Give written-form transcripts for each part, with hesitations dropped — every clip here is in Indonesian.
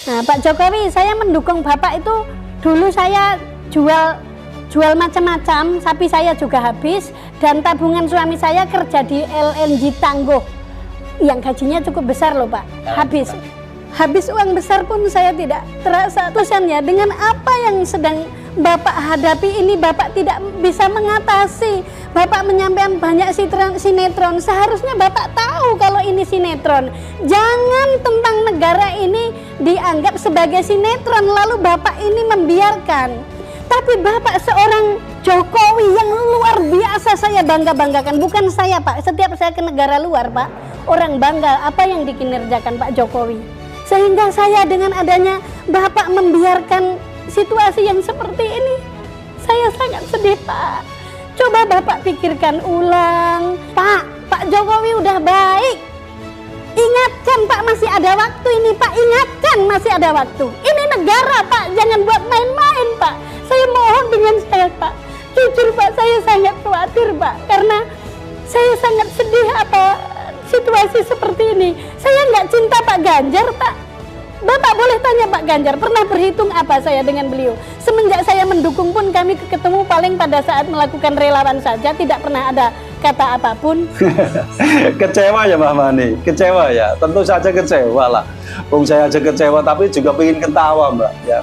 Nah, Pak Jokowi, saya mendukung Bapak itu dulu saya jual macam-macam, sapi saya juga habis, dan tabungan suami saya kerja di LNG Tangguh yang gajinya cukup besar loh Pak, habis uang besar pun saya tidak terasa. Tulisannya dengan apa yang sedang Bapak hadapi ini, Bapak tidak bisa mengatasi. Bapak menyampaikan banyak sinetron, seharusnya Bapak tahu kalau ini sinetron. Jangan tentang negara ini dianggap sebagai sinetron lalu Bapak ini membiarkan. Tapi Bapak seorang Jokowi yang luar biasa, saya bangga-banggakan. Bukan saya Pak, setiap saya ke negara luar Pak, orang bangga apa yang dikinerjakan Pak Jokowi. Sehingga saya dengan adanya Bapak membiarkan situasi yang seperti ini, saya sangat sedih Pak. Coba Bapak pikirkan ulang Pak Jokowi udah baik, ingatkan Pak, masih ada waktu ini Pak, ingatkan masih ada waktu. Ini negara Pak, jangan buat main-main Pak. Saya mohon dengan saya Pak, jujur Pak, saya sangat khawatir Pak, karena saya sangat sedih apa situasi seperti ini. Saya nggak cinta Pak Ganjar Pak. Bapak boleh tanya Pak Ganjar, pernah berhitung apa saya dengan beliau? Semenjak saya mendukung pun kami ketemu paling pada saat melakukan relawan saja, tidak pernah ada kata apapun. Kecewa ya Mbak Mani, kecewa ya, tentu saja kecewa lah. Bung saya aja kecewa, tapi juga pengen ketawa Mbak. Ya,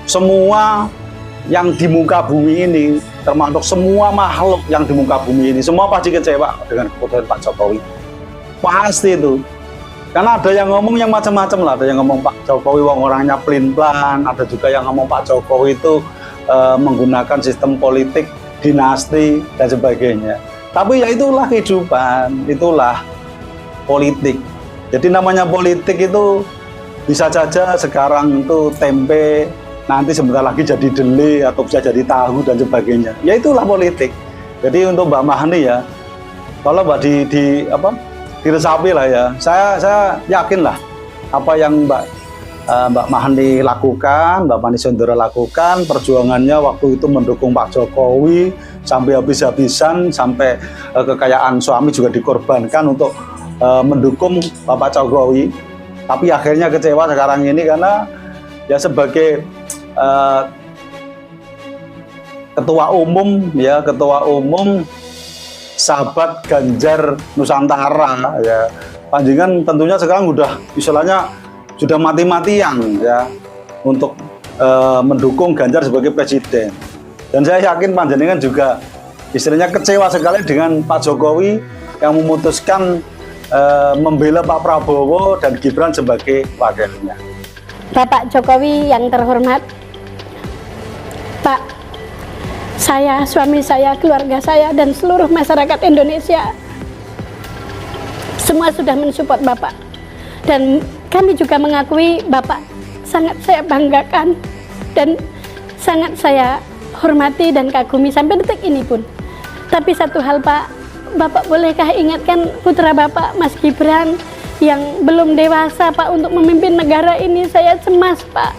semua yang di muka bumi ini, termasuk semua makhluk yang di muka bumi ini, semua pasti kecewa dengan keputusan Pak Jokowi. Pasti itu. Karena ada yang ngomong yang macam-macam lah, ada yang ngomong Pak Jokowi wong orangnya pelin-pelan, ada juga yang ngomong Pak Jokowi itu menggunakan sistem politik dinasti dan sebagainya. Tapi ya itulah kehidupan, itulah politik. Jadi namanya politik itu bisa saja sekarang itu tempe, nanti sebentar lagi jadi dele atau bisa jadi tahu dan sebagainya. Ya itulah politik. Jadi untuk Mbak Mahani ya, kalau Mbak diresapi lah ya, saya yakin lah apa yang Mbak Mahani lakukan, Mbak Mahani Sondoro lakukan, perjuangannya waktu itu mendukung Pak Jokowi sampai habis-habisan, sampai kekayaan suami juga dikorbankan untuk mendukung Bapak Jokowi. Tapi akhirnya kecewa sekarang ini karena ya sebagai ketua umum sahabat Ganjar Nusantara ya, panjenengan tentunya sekarang udah istilahnya sudah mati-matian ya untuk mendukung Ganjar sebagai presiden. Dan saya yakin panjenengan juga istilahnya kecewa sekali dengan Pak Jokowi yang memutuskan membela Pak Prabowo dan Gibran sebagai wakilnya. Bapak Jokowi yang terhormat, Pak, saya, suami saya, keluarga saya, dan seluruh masyarakat Indonesia semua sudah mensupport Bapak. Dan kami juga mengakui Bapak sangat saya banggakan dan sangat saya hormati dan kagumi sampai detik ini pun. Tapi satu hal Pak, Bapak bolehkah ingatkan putra Bapak, Mas Gibran, yang belum dewasa Pak untuk memimpin negara ini? Saya cemas Pak,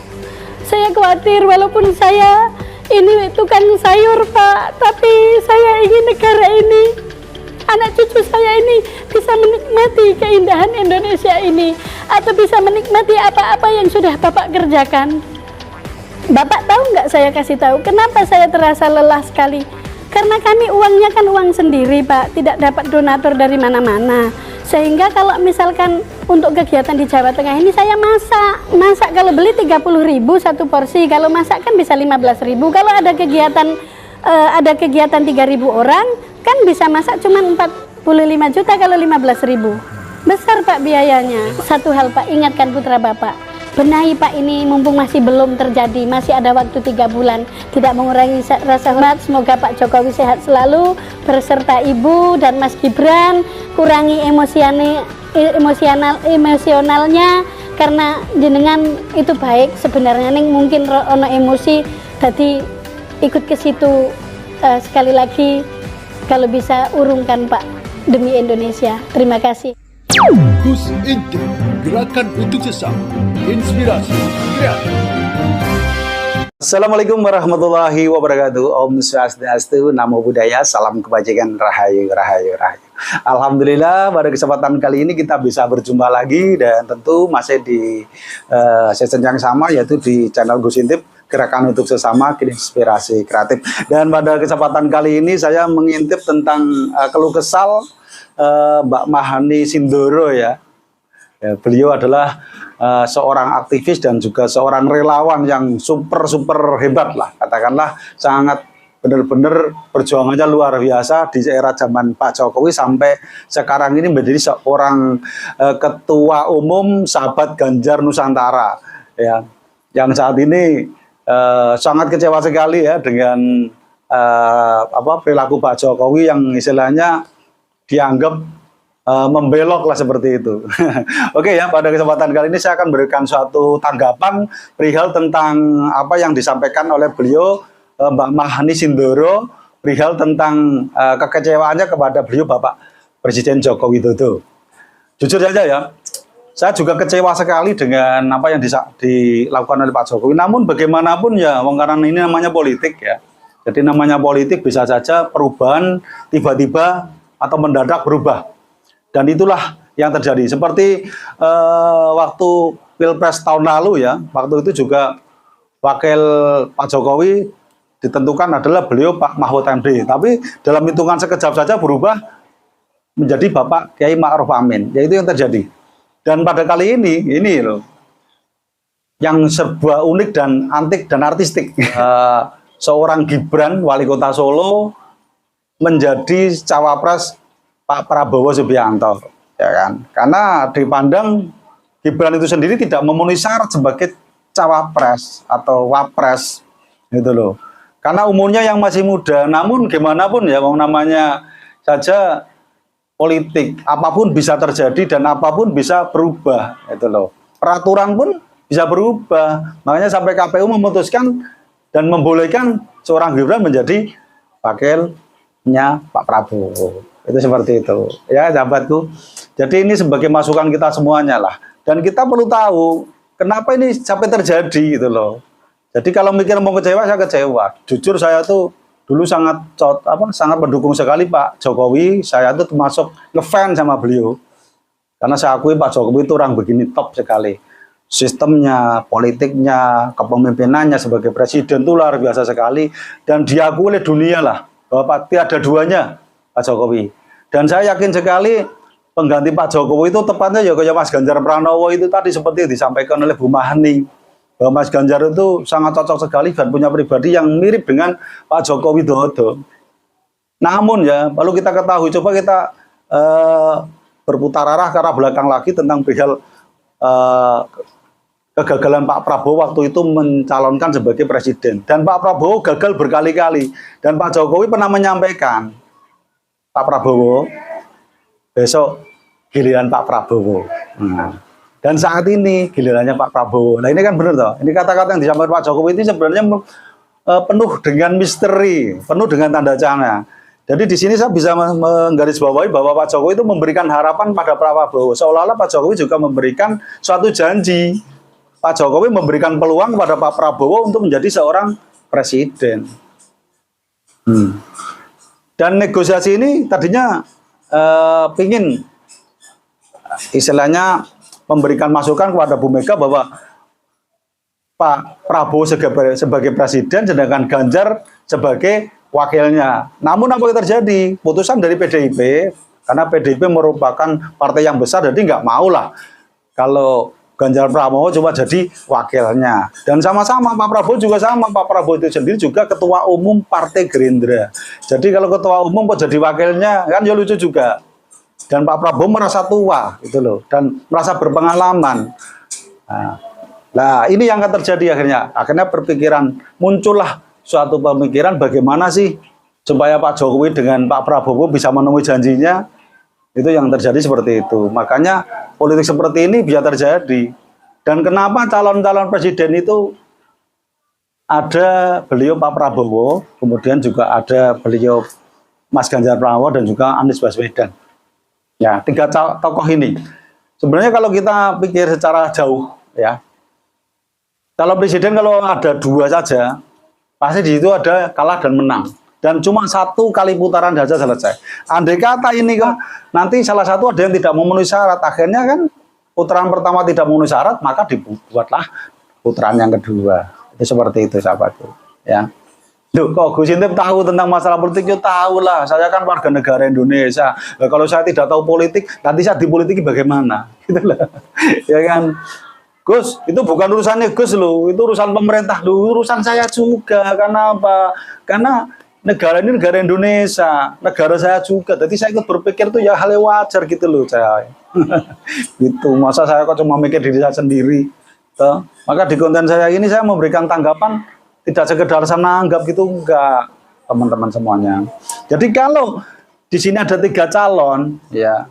saya khawatir walaupun saya ini tukang sayur Pak, tapi saya ingin negara ini, anak cucu saya ini bisa menikmati keindahan Indonesia ini, atau bisa menikmati apa-apa yang sudah Bapak kerjakan. Bapak tahu nggak, saya kasih tahu kenapa saya terasa lelah sekali. Karena kami uangnya kan uang sendiri Pak, tidak dapat donatur dari mana-mana. Sehingga kalau misalkan untuk kegiatan di Jawa Tengah ini saya masak kalau beli 30.000 satu porsi, kalau masak kan bisa 15.000. Kalau ada kegiatan 3.000 orang kan bisa masak cuma 45 juta kalau 15.000. Besar Pak biayanya. Satu hal Pak, ingatkan putra Bapak, benahi Pak ini mumpung masih belum terjadi, masih ada waktu 3 bulan, tidak mengurangi rasa hormat. Semoga Pak Jokowi sehat selalu beserta Ibu dan Mas Gibran, kurangi emosionalnya, karena jenengan itu baik sebenarnya, neng mungkin ono emosi tadi ikut ke situ. Sekali lagi kalau bisa urungkan Pak demi Indonesia. Terima kasih. Gus Intip, gerakan untuk sesama, inspirasi kreatif. Assalamualaikum warahmatullahi wabarakatuh. Om Swastiastu, Namo Buddhaya, salam kebajikan, rahayu, rahayu, rahayu. Alhamdulillah pada kesempatan kali ini kita bisa berjumpa lagi dan tentu masih di season yang sama, yaitu di channel Gus Intip, Gerakan untuk Sesama Inspirasi Kreatif. Dan pada kesempatan kali ini saya mengintip tentang keluh kesal Mbak Mahani Sindoro ya. Beliau adalah seorang aktivis dan juga seorang relawan yang super hebat lah, katakanlah sangat benar-benar perjuangannya luar biasa di era zaman Pak Jokowi sampai sekarang ini menjadi seorang ketua umum sahabat Ganjar Nusantara ya, yang saat ini sangat kecewa sekali ya dengan perilaku Pak Jokowi yang istilahnya dianggap membelok lah seperti itu. Oke ya, pada kesempatan kali ini saya akan berikan suatu tanggapan perihal tentang apa yang disampaikan oleh beliau Mbak Mahani Sindoro perihal tentang kekecewaannya kepada beliau Bapak Presiden Joko Widodo. Jujur saja ya, saya juga kecewa sekali dengan apa yang dilakukan oleh Pak Jokowi. Namun bagaimanapun ya, karena ini namanya politik ya. Jadi namanya politik bisa saja perubahan tiba-tiba atau mendadak berubah. Dan itulah yang terjadi. Seperti waktu Pilpres tahun lalu ya, waktu itu juga wakil Pak Jokowi ditentukan adalah beliau Pak Mahfud MD, tapi dalam hitungan sekejap saja berubah menjadi Bapak Kiai Ma'ruf Amin, yaitu yang terjadi. Dan pada kali ini loh, yang serba unik dan antik dan artistik, seorang Gibran wali kota Solo menjadi cawapres Pak Prabowo Subianto, ya kan? Karena dipandang Gibran itu sendiri tidak memenuhi syarat sebagai cawapres atau wapres, gitu loh. Karena umurnya yang masih muda, namun gimana pun ya, namanya saja politik, apapun bisa terjadi dan apapun bisa berubah, itu loh. Peraturan pun bisa berubah, makanya sampai KPU memutuskan dan membolehkan seorang Gibran menjadi wakilnya Pak Prabowo. Itu seperti itu, ya sahabatku. Jadi ini sebagai masukan kita semuanya lah, dan kita perlu tahu kenapa ini sampai terjadi, gitu loh. Jadi kalau mikir mau kecewa, saya kecewa. Jujur saya tuh dulu sangat mendukung sekali Pak Jokowi. Saya tuh termasuk ngefans sama beliau. Karena saya akui Pak Jokowi itu orang begini top sekali. Sistemnya, politiknya, kepemimpinannya sebagai presiden itu luar biasa sekali. Dan diakui oleh dunia lah bahwa tiada duanya Pak Jokowi. Dan saya yakin sekali pengganti Pak Jokowi itu tepatnya ya kayak Mas Ganjar Pranowo itu tadi seperti disampaikan oleh Bu Mahani. Bahwa Mas Ganjar itu sangat cocok sekali dan punya pribadi yang mirip dengan Pak Joko Widodo. Namun ya, perlu kita ketahui, coba kita berputar arah ke arah belakang lagi tentang perihal kegagalan Pak Prabowo waktu itu mencalonkan sebagai presiden. Dan Pak Prabowo gagal berkali-kali. Dan Pak Jokowi pernah menyampaikan, Pak Prabowo, besok giliran Pak Prabowo. Dan saat ini gilirannya Pak Prabowo. Nah ini kan benar toh. Ini kata-kata yang disampaikan Pak Jokowi ini sebenarnya penuh dengan misteri, penuh dengan tanda tanya. Jadi di sini saya bisa menggarisbawahi bahwa Pak Jokowi itu memberikan harapan pada Pak Prabowo. Seolah-olah Pak Jokowi juga memberikan suatu janji. Pak Jokowi memberikan peluang kepada Pak Prabowo untuk menjadi seorang presiden. Dan negosiasi ini tadinya pingin istilahnya memberikan masukan kepada Bu Mega bahwa Pak Prabowo sebagai presiden, sedangkan Ganjar sebagai wakilnya. Namun apa yang terjadi? Putusan dari PDIP, karena PDIP merupakan partai yang besar, jadi nggak mau lah kalau Ganjar Pranowo cuma jadi wakilnya. Dan sama-sama Pak Prabowo juga sama, Pak Prabowo itu sendiri juga ketua umum Partai Gerindra. Jadi kalau ketua umum kok jadi wakilnya, kan ya lucu juga. Dan Pak Prabowo merasa tua gitu loh, dan merasa berpengalaman. Nah, ini yang akan terjadi akhirnya berpikiran, muncullah suatu pemikiran bagaimana sih supaya Pak Jokowi dengan Pak Prabowo bisa memenuhi janjinya. Itu yang terjadi seperti itu. Makanya politik seperti ini bisa terjadi. Dan kenapa calon-calon presiden itu ada beliau Pak Prabowo, kemudian juga ada beliau Mas Ganjar Pranowo dan juga Anies Baswedan. Ya, tiga tokoh ini. Sebenarnya kalau kita pikir secara jauh, ya, kalau presiden kalau ada dua saja, pasti di situ ada kalah dan menang. dan cuma 1 kali putaran saja selesai. Andai kata ini kok nanti salah satu ada yang tidak memenuhi syarat, akhirnya kan putaran pertama tidak memenuhi syarat, maka dibuatlah putaran yang kedua. Itu seperti itu sahabatku, ya. Duh, kok Gus Intip tahu tentang masalah politik? Ya tahu lah, saya kan warga negara Indonesia. Nah, kalau saya tidak tahu politik, nanti saya dipolitiki bagaimana? Gitu lah. Ya kan? Gus, itu bukan urusannya Gus loh, itu urusan pemerintah loh, urusan saya juga. Karena apa? Karena negara ini negara Indonesia, negara saya juga. Jadi saya ikut berpikir tuh ya hal yang wajar gitu loh saya. Gitu, masa saya kok cuma mikir diri saya sendiri. Tuh. Maka di konten saya ini saya memberikan tanggapan tidak sekedar saya anggap gitu, enggak, teman-teman semuanya. Jadi kalau di sini ada 3 calon, ya,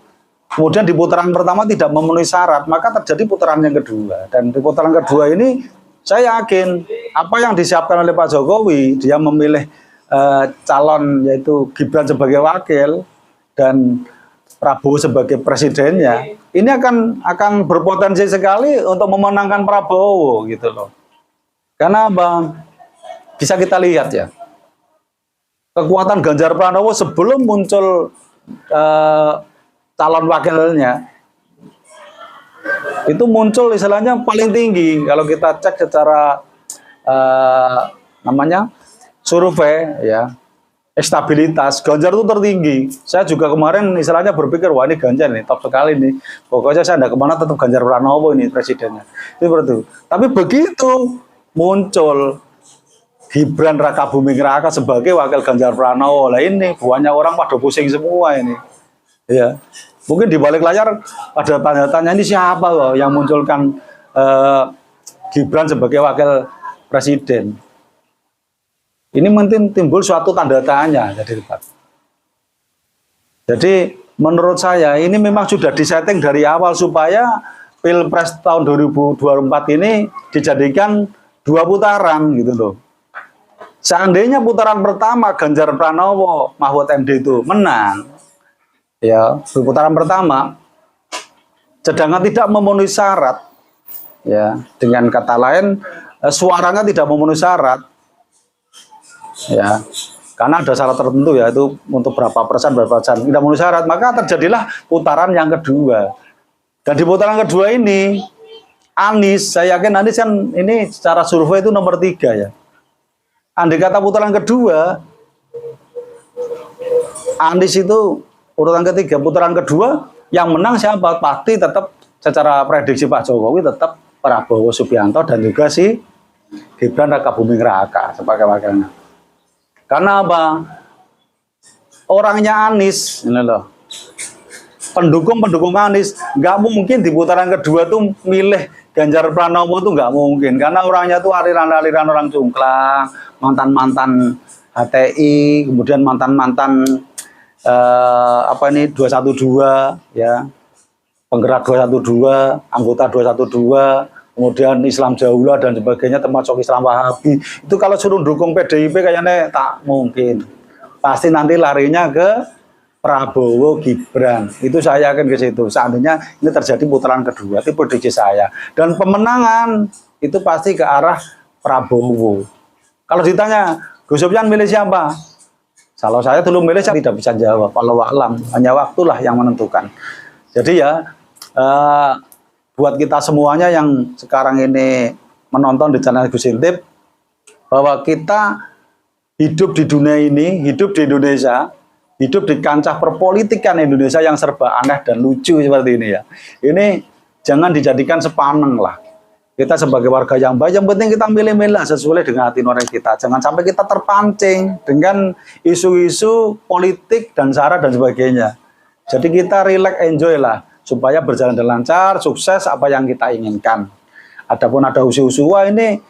kemudian di putaran pertama tidak memenuhi syarat, maka terjadi putaran yang kedua. Dan di putaran kedua ini saya yakin apa yang disiapkan oleh Pak Jokowi, dia memilih calon yaitu Gibran sebagai wakil dan Prabowo sebagai presidennya, ini akan berpotensi sekali untuk memenangkan Prabowo gitu loh. Karena Bang, bisa kita lihat ya, kekuatan Ganjar Pranowo sebelum muncul calon wakilnya itu muncul istilahnya paling tinggi. Kalau kita cek secara namanya survei ya, stabilitas Ganjar itu tertinggi. Saya juga kemarin istilahnya berpikir, wah ini Ganjar nih top sekali nih, pokoknya saya tidak kemana tetap Ganjar Pranowo ini presidennya. Itu. Tapi begitu muncul Gibran Rakabuming Raka sebagai wakil Ganjar Pranowo, lah ini banyak orang pada pusing semua ini. Ya, mungkin di balik layar ada tanya-tanya, ini siapa loh yang munculkan Gibran sebagai wakil presiden. Ini mungkin timbul suatu tanda tanya. Jadi menurut saya ini memang sudah disetting dari awal supaya Pilpres tahun 2024 ini dijadikan 2 putaran gitu loh. Seandainya putaran pertama Ganjar Pranowo Mahfud MD itu menang, ya di putaran pertama, sedangkan tidak memenuhi syarat, ya dengan kata lain suaranya tidak memenuhi syarat, ya karena ada syarat tertentu ya itu untuk berapa persen tidak memenuhi syarat, maka terjadilah putaran yang kedua. Dan di putaran kedua ini Anies, saya yakin Anies kan ini secara survei itu nomor 3 ya. Andai kata putaran kedua, Anies itu urutan ketiga, putaran kedua yang menang siapa? Pasti tetap secara prediksi Pak Jokowi tetap Prabowo Subianto dan juga si Gibran Rakabuming Raka sebagai wakilnya. Karena apa? Orangnya Anies, ini loh. Pendukung Anies nggak mungkin di putaran kedua tuh milih Ganjar Pranowo tuh nggak mungkin, karena orangnya tuh aliran-aliran orang cungklang, mantan-mantan HTI, kemudian mantan-mantan 212 ya, penggerak 212, anggota 212, kemudian Islam Jaulah dan sebagainya, termasuk Islam Wahabi. Itu kalau suruh dukung PDIP kayaknya tak mungkin, pasti nanti larinya ke Prabowo Gibran. Itu saya yakin ke situ. Seandainya ini terjadi putaran kedua, itu prediksi saya. Dan pemenangan itu pasti ke arah Prabowo. Kalau ditanya, Gus Sofyan milih siapa? Kalau saya dulu milih, saya tidak bisa jawab. Walau alam, hanya waktulah yang menentukan. Jadi ya, buat kita semuanya yang sekarang ini menonton di channel Gus Intip, bahwa kita hidup di dunia ini, hidup di Indonesia, hidup di kancah perpolitikan Indonesia yang serba aneh dan lucu seperti ini ya. Ini jangan dijadikan sepaneng lah. Kita sebagai warga yang baik, yang penting kita milih-milih sesuai dengan hati nurani kita. Jangan sampai kita terpancing dengan isu-isu politik dan sara dan sebagainya. Jadi kita relax, enjoy lah, supaya berjalan dengan lancar, sukses apa yang kita inginkan. Adapun ada usu-usu, wah ini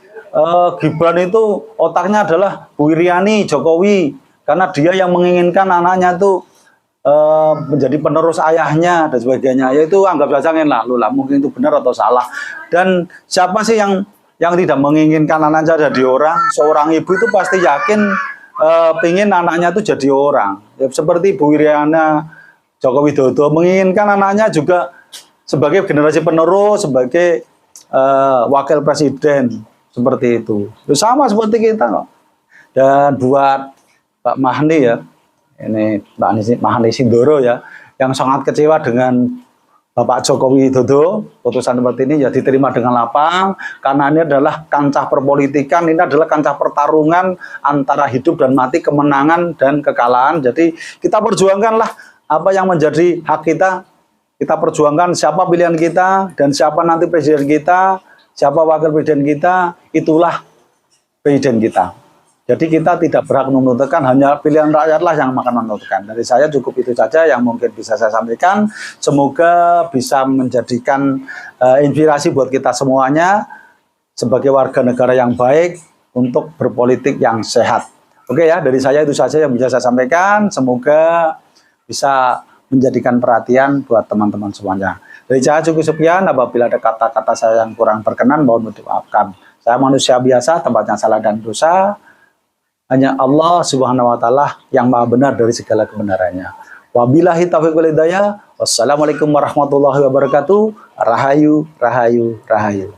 Gibran itu otaknya adalah Bu Iriani, Jokowi, karena dia yang menginginkan anaknya itu menjadi penerus ayahnya dan sebagainya. Yaitu anggap saja lah, mungkin itu benar atau salah. Dan siapa sih yang tidak menginginkan anaknya jadi orang? Seorang ibu itu pasti yakin pingin anaknya itu jadi orang. Ya, seperti Bu Iriana, Joko Widodo menginginkan anaknya juga sebagai generasi penerus, sebagai wakil presiden, seperti itu. Sama seperti kita kok. Dan buat Mbak Mahni ya, ini Mbak Mahni Sindoro ya, yang sangat kecewa dengan Bapak Jokowi Widodo. Putusan seperti ini ya diterima dengan lapang, karena ini adalah kancah perpolitikan, ini adalah kancah pertarungan antara hidup dan mati, kemenangan dan kekalahan. Jadi kita perjuangkanlah apa yang menjadi hak kita. Kita perjuangkan siapa pilihan kita dan siapa nanti presiden kita, siapa wakil presiden kita, itulah presiden kita. Jadi kita tidak berhak menentukan, hanya pilihan rakyatlah yang akan menentukan. Dari saya cukup itu saja yang mungkin bisa saya sampaikan. Semoga bisa menjadikan inspirasi buat kita semuanya sebagai warga negara yang baik untuk berpolitik yang sehat. Oke ya, dari saya itu saja yang bisa saya sampaikan. Semoga bisa menjadikan perhatian buat teman-teman semuanya. Dari saya cukup sekian. Apabila ada kata-kata saya yang kurang berkenan, mohon dimaafkan. Saya manusia biasa, tempatnya salah dan dosa. Hanya Allah Subhanahu wa Ta'ala yang maha benar dari segala kebenarannya. Wabillahi taufiq wal hidayah. Wassalamualaikum warahmatullahi wabarakatuh. Rahayu, rahayu, rahayu.